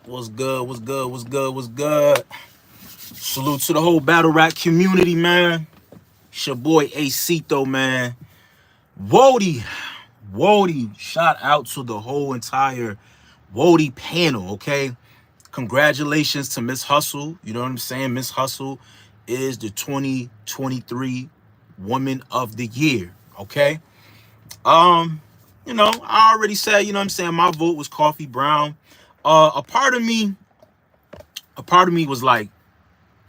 What's good? What's good? What's good? What's good? Salute to the whole battle rap community, man. It's your boy Acito, man. Woty, Woty. Shout out to the whole entire Woty panel, okay? Congratulations to Miss Hustle. You know what I'm saying? Miss Hustle is the 2023 Woman of the Year, okay? Um, I already said, you know what I'm saying, my vote was Coffee Brown. A part of me was like,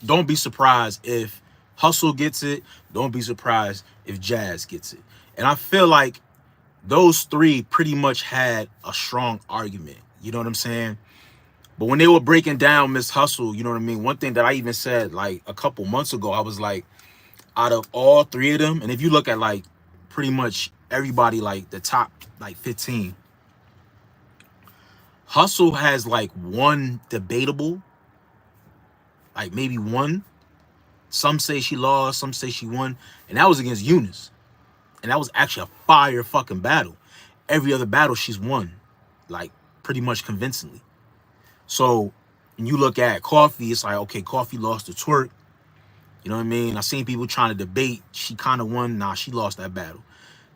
don't be surprised if Hustle gets it. Don't be surprised if Jazz gets it. And I feel like those three pretty much had a strong argument. You know what I'm saying? But when they were breaking down Miss Hustle, you know what I mean? One thing that I even said like a couple months ago, I was like, out of all three of them, and if you look at like pretty much everybody, like the top like 15, Hustle has like one debatable, like maybe one. Some say she lost, some say she won, and that was against Eunice. And that was actually a fire fucking battle. Every other battle she's won, like pretty much convincingly. So when you look at Coffee, it's like, okay, Coffee lost to Twerk. You know what I mean? I seen people trying to debate. She kind of won. Nah, she lost that battle.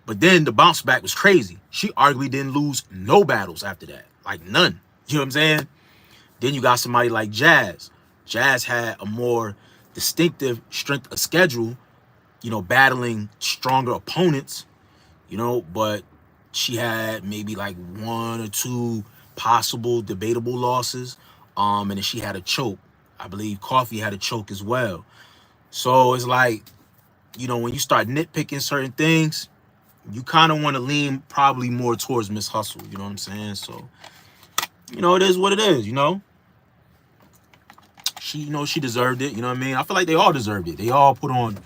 But then the bounce back was crazy. She arguably didn't lose no battles after that. Like none. You know what I'm saying? Then you got somebody like Jazz. Jazz had a more distinctive strength of schedule, battling stronger opponents, but she had maybe like one or two possible debatable losses. And then she had a choke. I believe Coffee had a choke as well. So it's like, when you start nitpicking certain things, you kind of want to lean probably more towards Miss Hustle. You know what I'm saying? So, it is what it is. She deserved it. You know what I mean? I feel like they all deserved it. They all put on,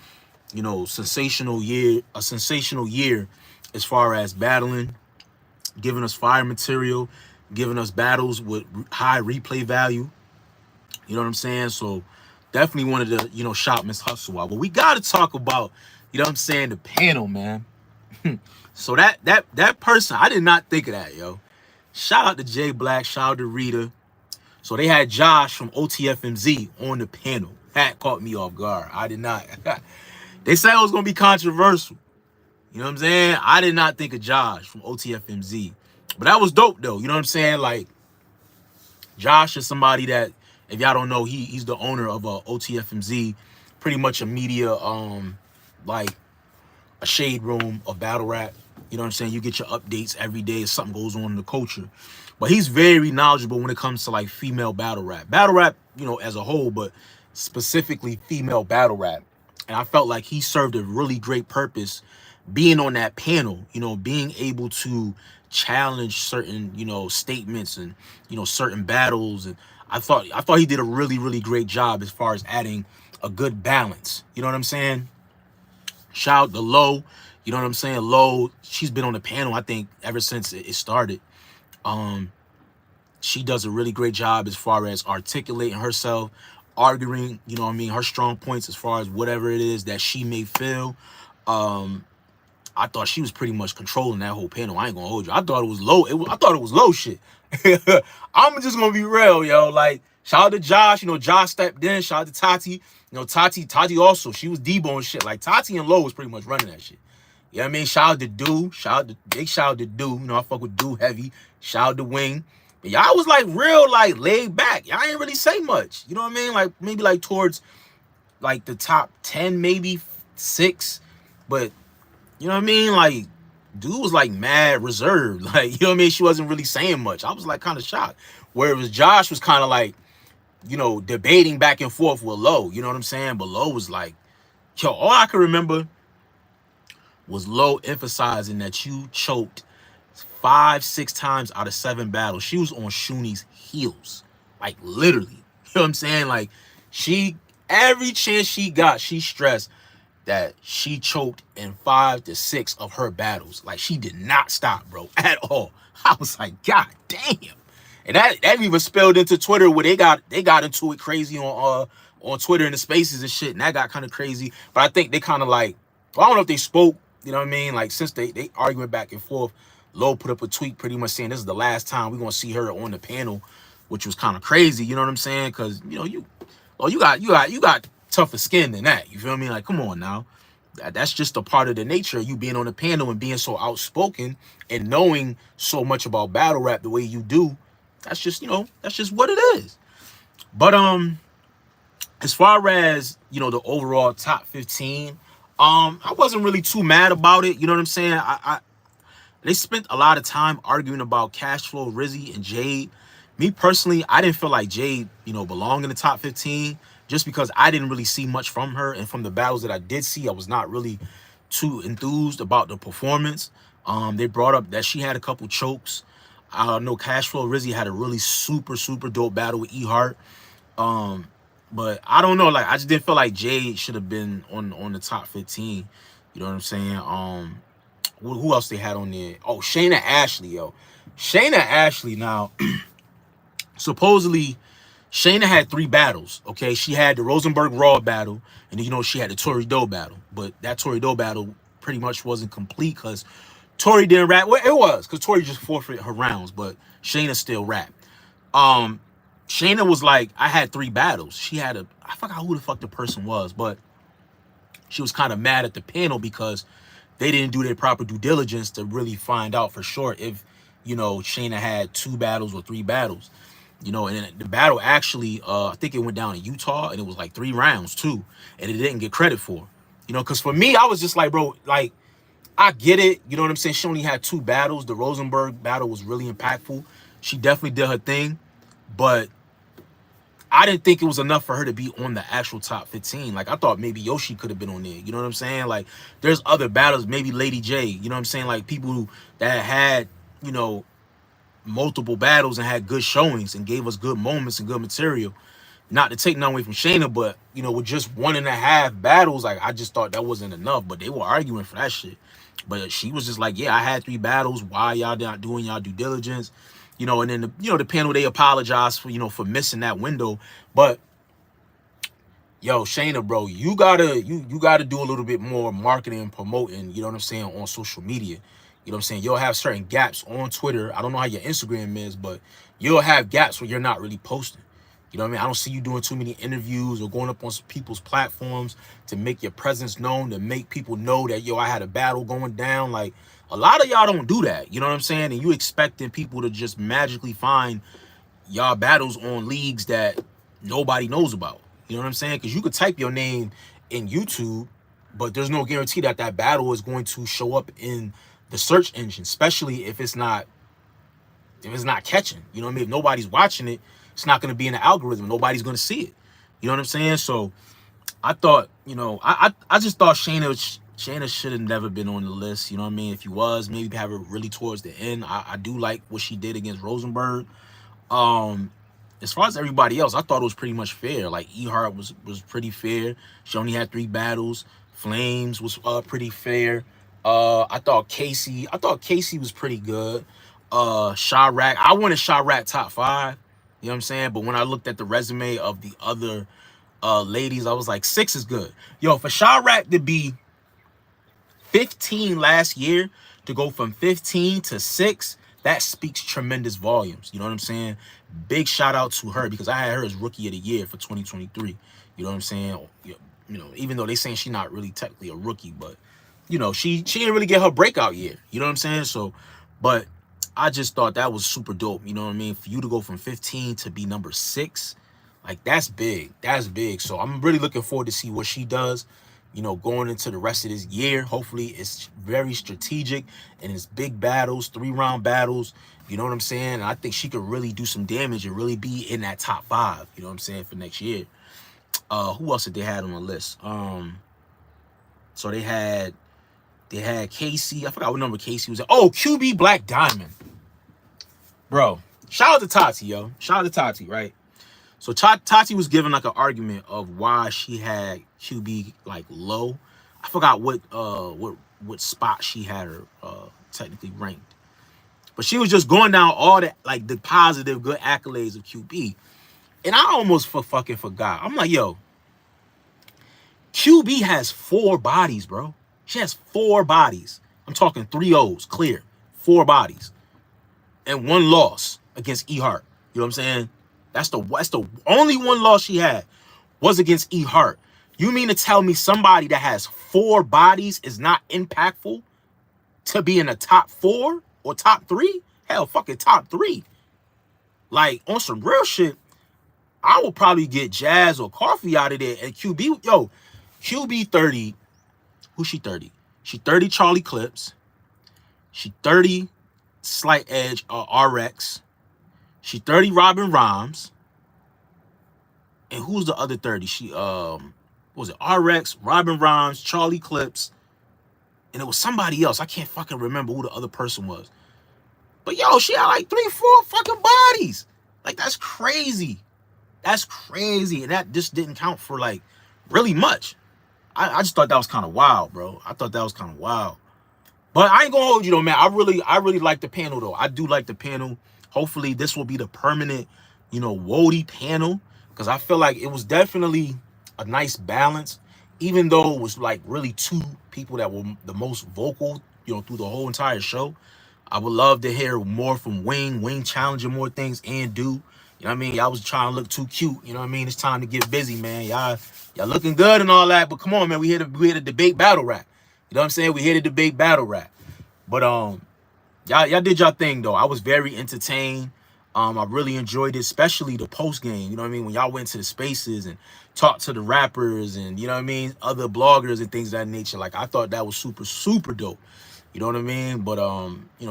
a sensational year as far as battling, giving us fire material, giving us battles with high replay value. You know what I'm saying? So definitely wanted to, shout Miss Hustle out. But we got to talk about, the panel, man. So that person, I did not think of that, yo. Shout out to Jay Black, shout out to Rita. So they had Josh from OTFMZ on the panel. That caught me off guard. I did not. They said it was going to be controversial. You know what I'm saying? I did not think of Josh from OTFMZ. But that was dope, though. You know what I'm saying? Like, Josh is somebody that, if y'all don't know, he's the owner of OTFMZ, pretty much a media, like a shade room of battle rap. You know what I'm saying? You get your updates every day if something goes on in the culture. But he's very knowledgeable when it comes to like female battle rap. Battle rap, as a whole, but specifically female battle rap. And I felt like he served a really great purpose being on that panel, being able to challenge certain, statements and, certain battles. And I thought he did a really, really great job as far as adding a good balance. You know what I'm saying? Shout out to Lo. You know what I'm saying? Lo, she's been on the panel, I think, ever since it started. She does a really great job as far as articulating herself, arguing, her strong points as far as whatever it is that she may feel. I thought she was pretty much controlling that whole panel. I ain't gonna hold you. I thought it was low. I thought it was low shit. I'm just gonna be real, yo. Like, shout out to Josh. Josh stepped in. Shout out to Tati. Tati also. She was Debo and shit. Like, Tati and Low was pretty much running that shit. You know what I mean? Shout out to Do. Big shout out to Do. I fuck with Do heavy. Shout out to Wing. But y'all was like real, like laid back. Y'all ain't really say much. You know what I mean? Like maybe like towards like the top 10, maybe 6. But you know what I mean? Like, dude was like mad reserved. Like, you know what I mean? She wasn't really saying much. I was like kind of shocked. Whereas Josh was kind of like, debating back and forth with Lo. You know what I'm saying? But Lo was like, yo, all I can remember was Lo emphasizing that you choked 5, 6 times out of 7 battles. She was on Shuni's heels. Like, literally. You know what I'm saying? Like, every chance she got, she stressed that she choked in 5 to 6 of her battles. Like, she did not stop, bro, at all. I was like, God damn. And that even spilled into Twitter where they got into it crazy on Twitter and the spaces and shit. And that got kind of crazy. But I think they kind of like, well, I don't know if they spoke, you know what I mean? Like, since they arguing back and forth, Lo put up a tweet pretty much saying this is the last time we're going to see her on the panel. which was kind of crazy. You know what I'm saying? Because you got tougher skin than that. You feel me? Like, come on now. That's just a part of the nature of you being on the panel and being so outspoken and knowing so much about battle rap the way you do. That's just, that's just what it is. But as far as, the overall top 15, I wasn't really too mad about it. You know what I'm saying? They spent a lot of time arguing about Cashflow, Rizzy, and Jade. Me personally, I didn't feel like Jade, belonged in the top 15 just because I didn't really see much from her. And from the battles that I did see, I was not really too enthused about the performance. They brought up that she had a couple chokes. I know Cashflow, Rizzy had a really super, super dope battle with E-Heart. But I don't know, like, I just didn't feel like Jade should have been on the top 15. You know what I'm saying? Who else they had on there? Oh, Shayna Ashley, yo. Shayna Ashley, now, supposedly, Shayna had 3 battles, okay? She had the Rosenberg Raw battle, and then, she had the Tori Doe battle. But that Tori Doe battle pretty much wasn't complete because Tori didn't rap. Well, it was, because Tori just forfeited her rounds, but Shayna still rapped. Shayna was like, I had 3 battles. She had I forgot who the fuck the person was, but she was kind of mad at the panel because they didn't do their proper due diligence to really find out for sure if, Shayna had 2 battles or 3 battles. And the battle actually, I think it went down in Utah, and it was like 3 rounds too, and it didn't get credit for. Because for me, I was just like, bro, like, I get it. You know what I'm saying? She only had 2 battles. The Rosenberg battle was really impactful. She definitely did her thing, but I didn't think it was enough for her to be on the actual top 15. Like, I thought maybe Yoshi could have been on there. You know what I'm saying? Like, there's other battles, maybe Lady J. You know what I'm saying? Like, people that had, multiple battles and had good showings and gave us good moments and good material. Not to take nothing away from Shayna, but, with just 1.5 battles, like, I just thought that wasn't enough. But they were arguing for that shit. But she was just like, yeah, I had 3 battles. Why y'all not doing y'all due diligence? And then the panel, they apologized for, for missing that window. But yo, Shayna, bro, you gotta do a little bit more marketing and promoting, you know what I'm saying, on social media. You know what I'm saying? You'll have certain gaps on Twitter. I don't know how your Instagram is, but you'll have gaps where you're not really posting. You know what I mean? I don't see you doing too many interviews or going up on people's platforms to make your presence known, to make people know that, yo, I had a battle going down. Like, a lot of y'all don't do that. You know what I'm saying? And you expecting people to just magically find y'all battles on leagues that nobody knows about. You know what I'm saying? Because you could type your name in YouTube, but there's no guarantee that that battle is going to show up in the search engine, especially if it's not catching. You know what I mean? If nobody's watching it, it's not going to be in the algorithm. Nobody's going to see it. You know what I'm saying? So I thought, I just thought Shayna should have never been on the list. You know what I mean? If he was, maybe have her really towards the end. I do like what she did against Rosenberg. As far as everybody else, I thought it was pretty much fair. Like, E-Heart was pretty fair. She only had 3 battles. Flames was pretty fair. I thought Casey was pretty good. Chirac, I wanted Chirac top 5. You know what I'm saying? But when I looked at the resume of the other ladies, I was like, 6 is good. Yo, for Chirac to be 15 last year, to go from 15 to 6, that speaks tremendous volumes. You know what I'm saying? Big shout out to her, because I had her as Rookie of the Year for 2023. You know what I'm saying? Even though they saying she's not really technically a rookie, but she didn't really get her breakout year. You know what I'm saying? So, but I just thought that was super dope. You know what I mean? For you to go from 15 to be number 6, like, that's big. That's big. So I'm really looking forward to see what she does, going into the rest of this year. Hopefully it's very strategic and it's big battles, 3-round battles. You know what I'm saying? And I think she could really do some damage and really be in that top 5, you know what I'm saying, for next year. Who else did they have on the list? So they had Casey. I forgot what number Casey was at. Oh, QB Black Diamond. Bro, shout out to Tati, yo. Shout out to Tati, right? So Tati was giving like an argument of why she had QB like low. I forgot what spot she had her technically ranked. But she was just going down all that, like, the positive, good accolades of QB. And I almost fucking forgot. I'm like, yo, QB has 4 bodies, bro. She has 4 bodies. I'm talking 3 O's, clear. 4 bodies. And 1 loss against E-Heart. You know what I'm saying? That's the only one loss she had was against E Hart. You mean to tell me somebody that has 4 bodies is not impactful to be in the top 4 or top 3? Hell, fucking top 3. Like, on some real shit, I will probably get Jazz or Coffee out of there. And QB, yo, QB 30. Who's she 30? She 30 Charlie Clips. She 30 Slight Edge RX. She 30 Robin Rhymes. And who's the other 30? She what was it? RX, Robin Rhymes, Charlie Clips, and it was somebody else. I can't fucking remember who the other person was. But yo, she had like 3, 4 fucking bodies. Like, that's crazy. That's crazy. And that just didn't count for like really much. I just thought that was kind of wild, bro. I thought that was kind of wild. But I ain't gonna hold you though, man. I really like the panel though. I do like the panel. Hopefully this will be the permanent, Woty panel. Because I feel like it was definitely a nice balance. Even though it was like really 2 people that were the most vocal, through the whole entire show. I would love to hear more from Wing. Wing challenging more things and do. You know what I mean? Y'all was trying to look too cute. You know what I mean? It's time to get busy, man. Y'all looking good and all that. But come on, man. We here to debate battle rap. You know what I'm saying? We here to debate battle rap. But y'all did y'all thing though. I was very entertained. I really enjoyed it, especially the post game. You know what I mean? When y'all went to the spaces and talked to the rappers and other bloggers and things of that nature. Like, I thought that was super, super dope. You know what I mean? But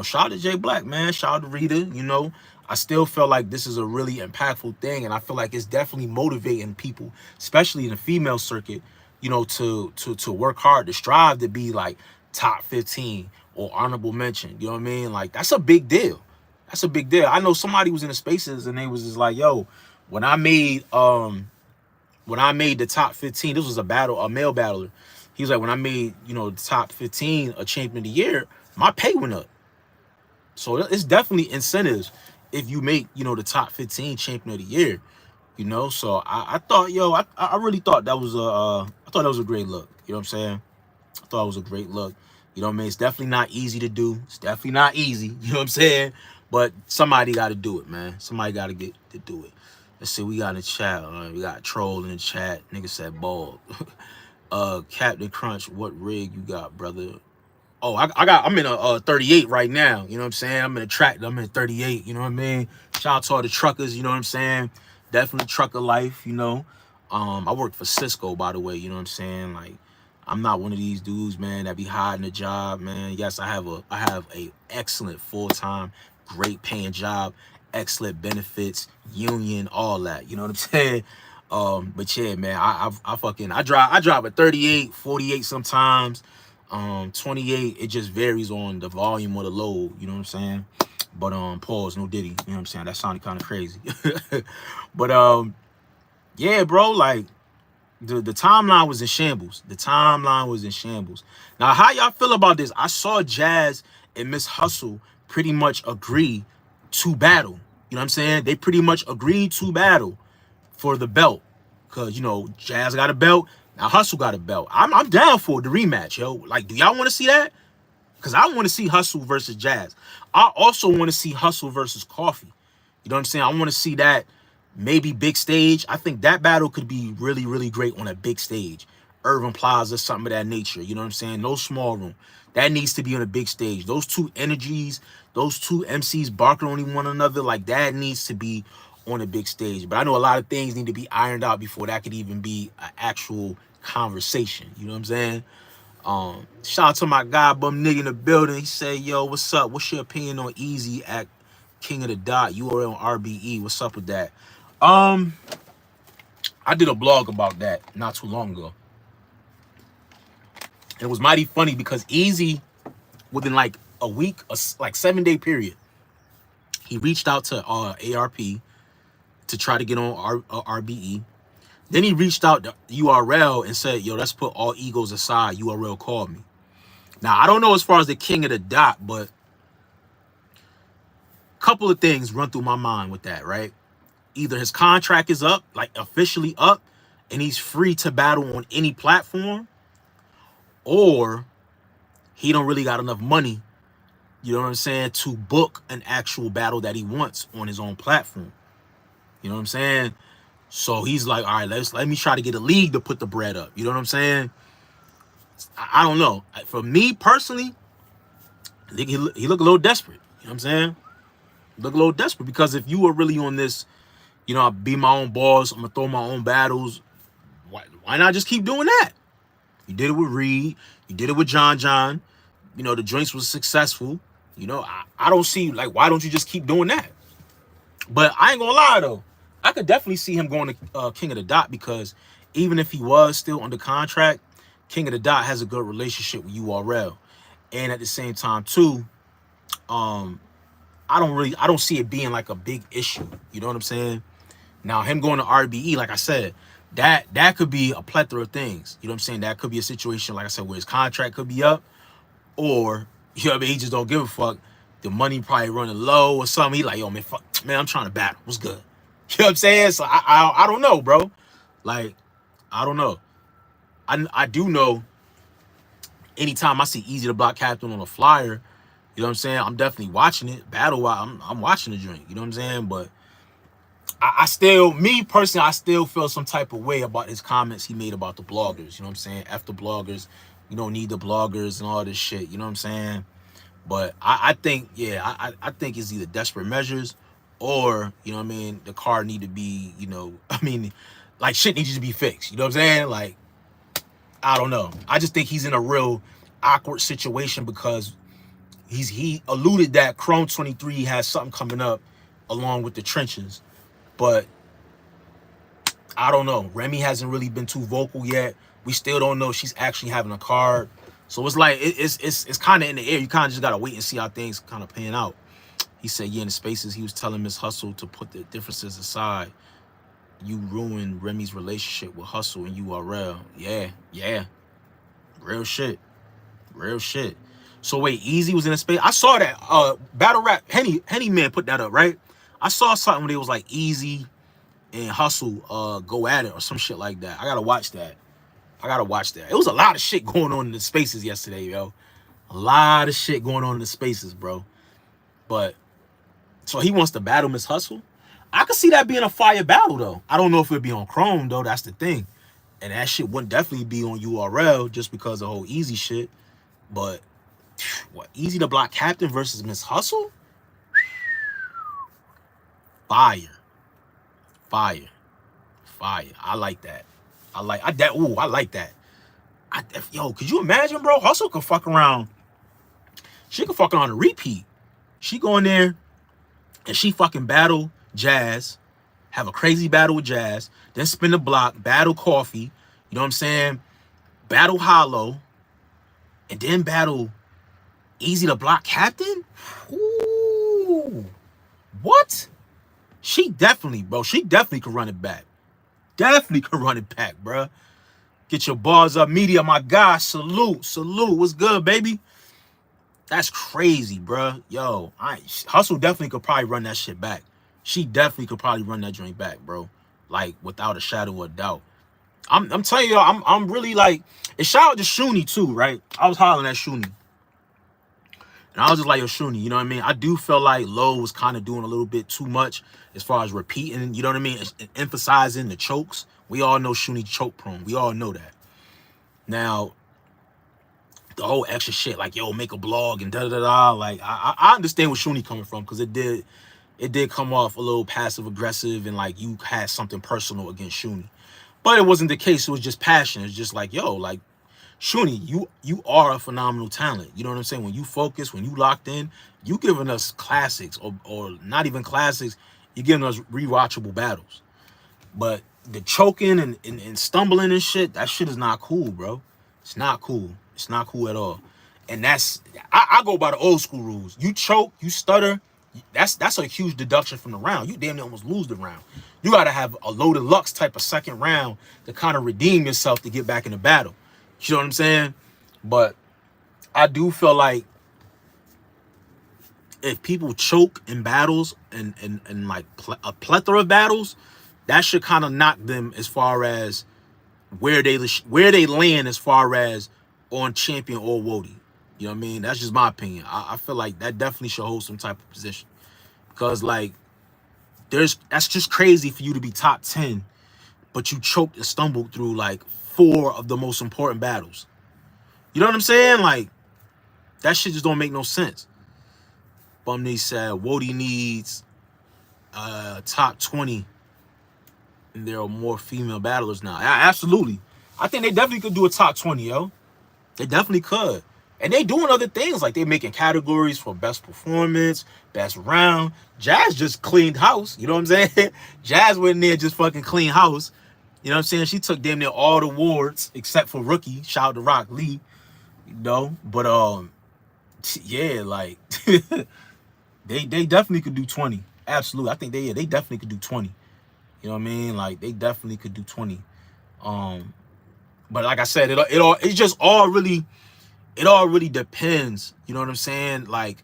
shout out to Jay Black, man. Shout out to Rita. I still feel like this is a really impactful thing, and I feel like it's definitely motivating people, especially in the female circuit, to work hard, to strive to be like top 15 or honorable mention. You know what I mean? Like, that's a big deal. That's a big deal. I know somebody was in the spaces and they was just like, yo, when I made the top 15, this was a male battler. He was like, when I made, the top 15 a champion of the year, my pay went up. So it's definitely incentives if you make, the top 15 champion of the year, So I thought, yo, I really thought that was a great look. You know what I'm saying? I thought it was a great look. You know what I mean? It's definitely not easy to do. It's definitely not easy. You know what I'm saying? But somebody got to do it, man. Somebody got to get to do it. Let's see. We got in the chat. We got Troll in the chat. Nigga said bald. Captain Crunch, what rig you got, brother? Oh, I'm in a 38 right now. You know what I'm saying? I'm in a track. I'm in a 38. You know what I mean? Shout out to all the truckers. You know what I'm saying? Definitely trucker life. I work for Cisco, by the way. You know what I'm saying? Like, I'm not one of these dudes, man, that be hiding a job, man. Yes, I have a excellent full-time, great paying job, excellent benefits, union, all that. You know what I'm saying? But yeah, man, I drive a 38, 48 sometimes. 28, it just varies on the volume or the load, you know what I'm saying? But pause, no Diddy, you know what I'm saying? That sounded kind of crazy. But yeah, bro, like the timeline was in shambles. The timeline was in shambles. Now, how y'all feel about this? I saw Jazz and Miss Hustle pretty much agree to battle. You know what I'm saying? They pretty much agreed to battle for the belt. Cause Jazz got a belt. Now Hustle got a belt. I'm down for the rematch, yo. Like, do y'all want to see that? Because I want to see Hustle versus Jazz. I also want to see Hustle versus Coffee. You know what I'm saying? I want to see that maybe big stage. I think that battle could be really, really great on a big stage. Irving Plaza, something of that nature. You know what I'm saying? No small room. That needs to be on a big stage. Those two energies, those two MCs barking on one another, like that needs to be on a big stage. But I know a lot of things need to be ironed out before that could even be an actual conversation. You know what I'm saying? Shout out to my guy bum nigga in the building. He said, yo, what's up? What's your opinion on Easy at King of the Dot? You are on RBE. What's up with that? I did a blog about that not too long ago. And it was mighty funny because Easy, within like a week, like 7-day period, he reached out to ARP to try to get on RBE. Then he reached out to URL and said, yo, let's put all egos aside. URL called me. Now, I don't know as far as the King of the Dot, but a couple of things run through my mind with that, right? Either his contract is up, like officially up, and he's free to battle on any platform, or he don't really got enough money, you know what I'm saying, to book an actual battle that he wants on his own platform. You know what I'm saying? So he's like, all right, let me try to get a league to put the bread up. You know what I'm saying? I don't know. For me personally, I think he looked a little desperate. You know what I'm saying? Look a little desperate, because if you were really on this, you know, I be my own boss, I'm gonna throw my own battles. Why not just keep doing that? You did it with Reed. You did it with John. You know, the joints was successful. You know, I don't see, like, why don't you just keep doing that? But I ain't gonna lie though, I could definitely see him going to King of the Dot, because even if he was still under contract, King of the Dot has a good relationship with URL, and at the same time too, I don't see it being like a big issue. You know what I'm saying? Now him going to RBE, like I said, that could be a plethora of things. You know what I'm saying? That could be a situation, like I said, where his contract could be up, or, you know what I mean, he just don't give a fuck. The money probably running low or something. He like, yo, man, fuck, man, I'm trying to battle. What's good? You know what I'm saying? So I don't know, bro. Like, I don't know. I do know, anytime I see Easy the Block Captain on a flyer, you know what I'm saying, I'm definitely watching it. Battle while I'm watching the drink. You know what I'm saying? But I still, me personally, I still feel some type of way about his comments he made about the bloggers. You know what I'm saying? F the bloggers. You don't need the bloggers and all this shit. You know what I'm saying? But I think, yeah, I think it's either desperate measures, or, you know what I mean, the car need to be, you know, I mean, like, shit needs to be fixed. You know what I'm saying? Like, I don't know. I just think he's in a real awkward situation, because he alluded that Chrome 23 has something coming up along with the trenches. But I don't know. Remy hasn't really been too vocal yet. We still don't know if she's actually having a card. So it's like, it's kind of in the air. You kind of just got to wait and see how things kind of pan out. He said, yeah, in the spaces, he was telling Miss Hustle to put the differences aside. You ruined Remy's relationship with Hustle and URL. Yeah. Real shit. So wait, Easy was in a space. I saw that Battle Rap Henny Man put that up, right? I saw something where it was like Easy and Hustle go at it or some shit like that. I gotta watch that. It was a lot of shit going on in the spaces yesterday, yo. A lot of shit going on in the spaces, bro. But so he wants to battle Miss Hustle. I could see that being a fire battle though. I don't know if it'd be on Chrome though. That's the thing. And that shit wouldn't definitely be on URL just because of the whole Easy shit. But what, Easy the Block Captain versus Miss Hustle? Fire. I like that. I like that. Yo, could you imagine, bro? Hustle could fuck around. She could fuck around and repeat. She go in there and she fucking battle Jazz, have a crazy battle with Jazz, then spin the block, battle Coffee, you know what I'm saying? Battle Hollow, and then battle Easy the Block Captain? Ooh. What? She definitely could run it back. Bruh. Get your bars up, media, my guy. Salute. What's good, baby? That's crazy, bruh. Yo, Hustle definitely could probably run that shit back. She definitely could probably run that joint back, bro. Like, without a shadow of a doubt. I'm telling y'all, I'm really like, and shout out to Shuni too, right? I was hollering at Shuni. And I was just like, yo, Shuni, you know what I mean? I do feel like Low was kind of doing a little bit too much as far as repeating, you know what I mean? And emphasizing the chokes. We all know Shuni choke prone. We all know that. Now, the whole extra shit, like, yo, make a blog and da-da-da-da. Like, I understand where Shuni coming from, because it did come off a little passive aggressive and like you had something personal against Shuni. But it wasn't the case. It was just passion. It's just like, yo, like, Shuni, you are a phenomenal talent. You know what I'm saying? When you focus, when you locked in, you giving us classics, or not even classics, you're giving us rewatchable battles. But the choking and stumbling and shit, that shit is not cool, bro. It's not cool. It's not cool at all. And that's, I go by the old school rules. You choke, you stutter, that's a huge deduction from the round. You damn near almost lose the round. You got to have a loaded Lux type of second round to kind of redeem yourself to get back in the battle. You know what I'm saying? But I do feel like if people choke in battles and like a plethora of battles, that should kind of knock them as far as where they land as far as on champion or Woty. You know what I mean? That's just my opinion. I feel like that definitely should hold some type of position. Because, like, That's just crazy for you to be top 10, but you choked and stumbled through like 4 of the most important battles. You know what I'm saying? Like, that shit just don't make no sense. Bumney said Woty needs top 20, and there are more female battlers now. Absolutely. I think they definitely could do a top 20, yo. They definitely could. And they doing other things, like they making categories for best performance, best round. Jazz just cleaned house. You know what I'm saying? Jazz went in there just fucking clean house. You know what I'm saying? She took damn near all the awards except for rookie. Shout out to Rock Lee. You know? But yeah, like they definitely could do 20. Absolutely. I think they definitely could do 20. You know what I mean? Like, they definitely could do 20. But like I said, it all really depends. You know what I'm saying? Like,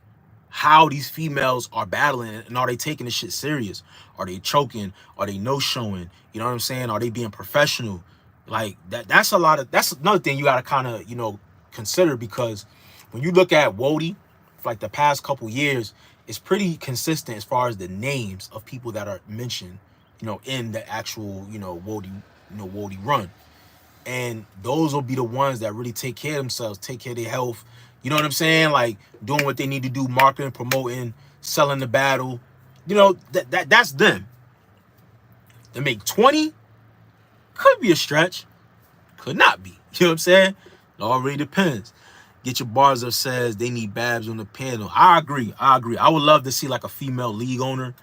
how these females are battling, and are they taking this shit serious? Are they choking? Are they no-showing? You know what I'm saying? Are they being professional? Like, that's another thing you gotta kind of, consider, because when you look at Woty for like the past couple years, it's pretty consistent as far as the names of people that are mentioned, in the actual, Woty run. And those will be the ones that really take care of themselves, take care of their health. You know what I'm saying? Like, doing what they need to do, marketing, promoting, selling the battle. That's them. To make 20 could be a stretch, could not be. You know what I'm saying? It all really depends. Get Your Bars Up says they need Babs on the panel. I agree. I would love to see like a female league owner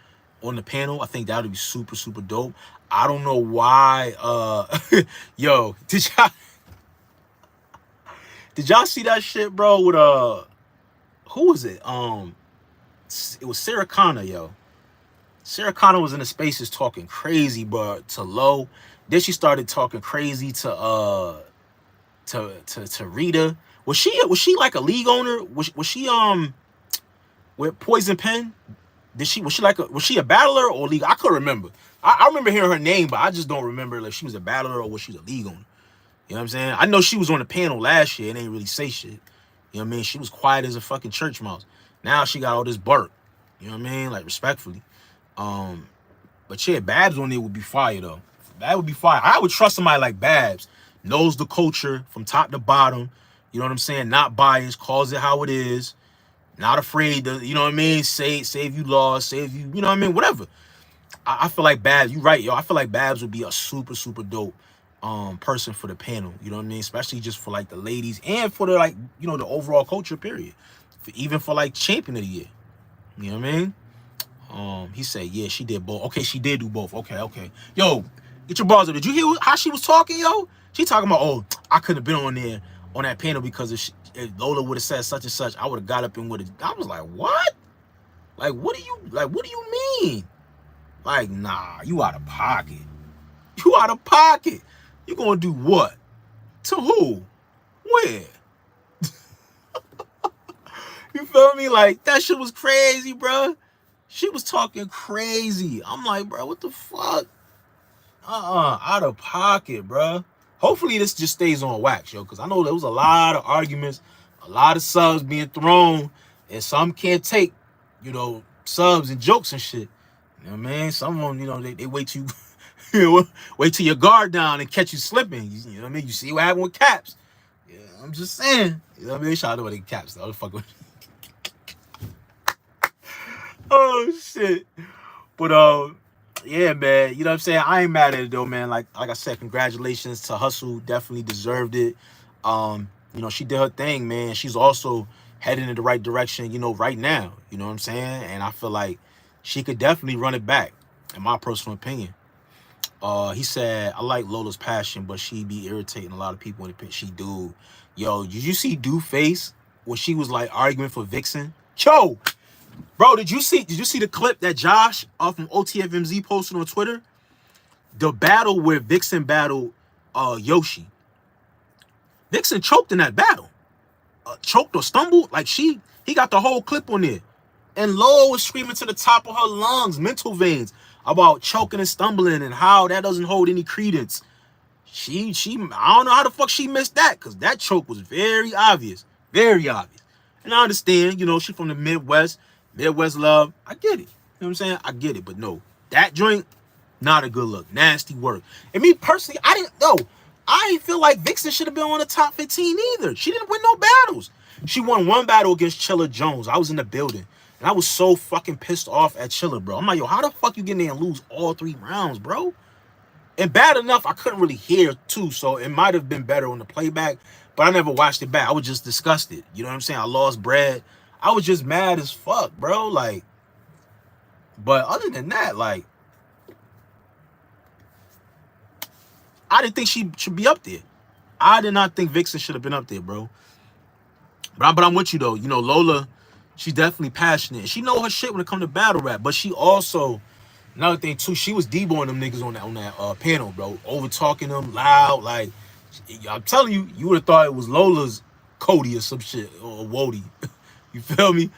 on the panel. I think that would be super, super dope. I don't know why. Yo, did y'all see that shit, bro? With who was it? It was Sarah Connor, yo. Sarah Connor was in the spaces talking crazy, bro, to Low. Then she started talking crazy to Rita. Was she like a league owner? Was she with Poison Pen? Was she a battler or league? I couldn't remember. I remember hearing her name, but I just don't remember like she was a battler or was she a league owner. You know what I'm saying? I know she was on the panel last year and ain't really say shit. You know what I mean? She was quiet as a fucking church mouse. Now she got all this burp. You know what I mean? Like, respectfully. But yeah, Babs on there would be fire though. That would be fire. I would trust somebody like Babs. Knows the culture from top to bottom. You know what I'm saying? Not biased. Calls it how it is. Not afraid to, you know what I mean? Say if you lost. Say if you know what I mean? Whatever. I feel like Babs, you right, yo. I feel like Babs would be a super, super dope person for the panel. You know what I mean? Especially just for like the ladies and for the like, the overall culture period. Even for like champion of the year. You know what I mean? He said, yeah, she did both. Okay, she did do both. Okay. Yo, get your bars up. Did you hear how she was talking, yo? She talking about, oh, I couldn't have been on there on that panel because if Lola would have said such and such, I would have got up and would have. I was like, what? Like, what do you mean? Like, nah, you out of pocket. You out of pocket. You gonna do what? To who? Where? You feel me? Like, that shit was crazy, bro. She was talking crazy. I'm like, bro, what the fuck? Out of pocket, bro. Hopefully this just stays on wax, yo, because I know there was a lot of arguments, a lot of subs being thrown, and some can't take, subs and jokes and shit. You know what I mean? Some of them, they wait till you, wait till your guard down and catch you slipping. You know what I mean? You see what happened with Caps. Yeah, I'm just saying. You know what I mean? Shout out to the Caps, though. Fuck with. Oh shit. But yeah, man, you know what I'm saying? I ain't mad at it though, man. Like I said, congratulations to Hustle. Definitely deserved it. She did her thing, man. She's also heading in the right direction, right now. You know what I'm saying? And I feel like she could definitely run it back, in my personal opinion. He said, I like Lola's passion, but she be irritating a lot of people in the pit. She do. Yo, did you see Do Face when she was like arguing for Vixen? Yo! Bro, did you see the clip that Josh from OTFMZ posted on Twitter? The battle where Vixen battled Yoshi. Vixen choked in that battle. Choked or stumbled. Like he got the whole clip on there. And Lowell was screaming to the top of her lungs, mental veins, about choking and stumbling and how that doesn't hold any credence. She I don't know how the fuck she missed that, because that choke was very obvious. Very obvious. And I understand, she from the Midwest love. I get it. You know what I'm saying? I get it. But no, That joint, not a good look. Nasty work. And me personally, I didn't know. I didn't feel like Vixen should have been on the top 15 either. She didn't win no battles. She won one battle against Chilla Jones. I was in the building. And I was so fucking pissed off at Chilla, bro. I'm like, yo, how the fuck you get in there and lose all 3 rounds, bro? And bad enough, I couldn't really hear too, so it might have been better on the playback, but I never watched it back. I was just disgusted. You know what I'm saying? I lost bread. I was just mad as fuck, bro. Like, but other than that, like, I didn't think she should be up there. I did not think Vixen should have been up there, bro. But I'm with you, though. You know, Lola, she's definitely passionate. She know her shit when it comes to battle rap, but she also, another thing, too, she was deboing them niggas on that panel, bro. Over-talking them loud. Like, I'm telling you, you would have thought it was Lola's Cody or some shit, or Woty. You feel me?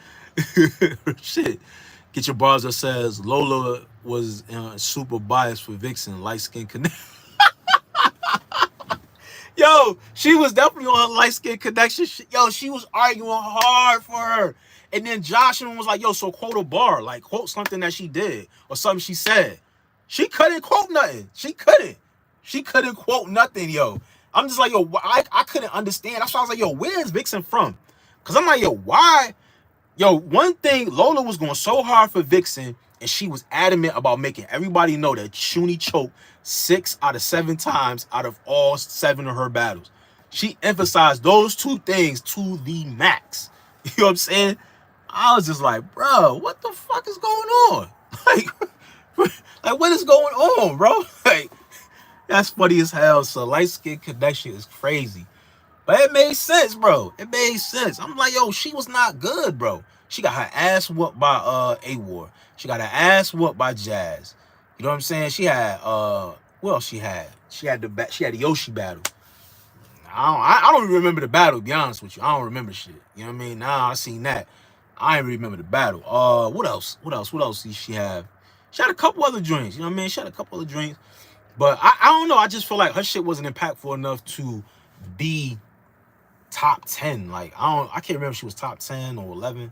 Shit. Get your bars that says Lola was super biased for Vixen, light-skin connect. Yo, she was definitely on her light-skin connection. Yo, she was arguing hard for her. And then Joshua was like, yo, so quote a bar. Like, quote something that she did or something she said. She couldn't quote nothing. She couldn't quote nothing, yo. I'm just like, yo, I couldn't understand. That's why I was like, yo, where's Vixen from? Because I'm like, yo, why? Yo, one thing, Lola was going so hard for Vixen, and she was adamant about making everybody know that Shuni choked 6 out of 7 times out of all 7 of her battles. She emphasized those 2 things to the max. You know what I'm saying? I was just like, bro, what the fuck is going on? Like what is going on, bro? Like, that's funny as hell. So light skin connection is crazy. But it made sense, bro. It made sense. I'm like, yo, she was not good, bro. She got her ass whooped by A-War. She got her ass whooped by Jazz. You know what I'm saying? She had what else she had? She had the Yoshi battle. I don't even remember the battle, to be honest with you. I don't remember shit. You know what I mean? Nah, I seen that. I ain't remember the battle. What else? What else did she have? She had a couple other joints. You know what I mean? She had a couple other joints. But I don't know. I just feel like her shit wasn't impactful enough to be top 10. Like, I can't remember if she was top 10 or 11.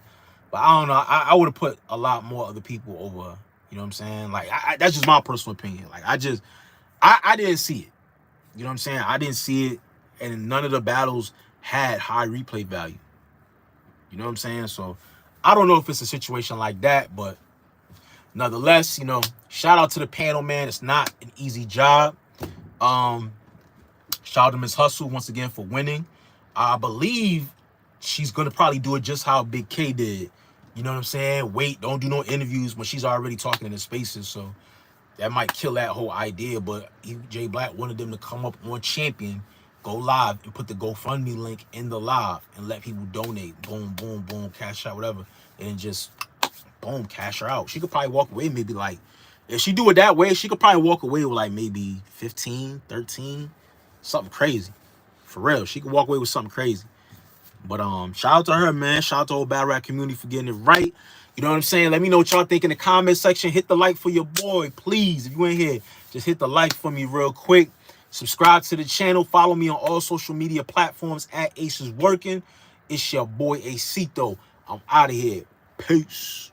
But I don't know. I would have put a lot more other people over. You know what I'm saying? Like, that's just my personal opinion. Like, I didn't see it. You know what I'm saying? I didn't see it. And none of the battles had high replay value. You know what I'm saying? So, I don't know if it's a situation like that. But, nonetheless, you know, shout out to the panel, man. It's not an easy job. Shout out to Miss Hustle once again for winning. I believe she's going to probably do it just how Big K did. You know what I'm saying? Wait, don't do no interviews when she's already talking in the spaces. So that might kill that whole idea. But Jay Black wanted them to come up on Champion, go live, and put the GoFundMe link in the live and let people donate. Boom, boom, boom, cash out, whatever. And then just, boom, cash her out. She could probably walk away maybe like, if she do it that way, she could probably walk away with like maybe 15, 13, something crazy. For real, she could walk away with something crazy. But shout out to her, man. Shout out to the whole battle rap community for getting it right. You know what I'm saying? Let me know what y'all think in the comment section. Hit the like for your boy, please. If you ain't here, just hit the like for me real quick. Subscribe to the channel. Follow me on all social media platforms at Ace is Working. It's your boy Acito. I'm out of here. Peace.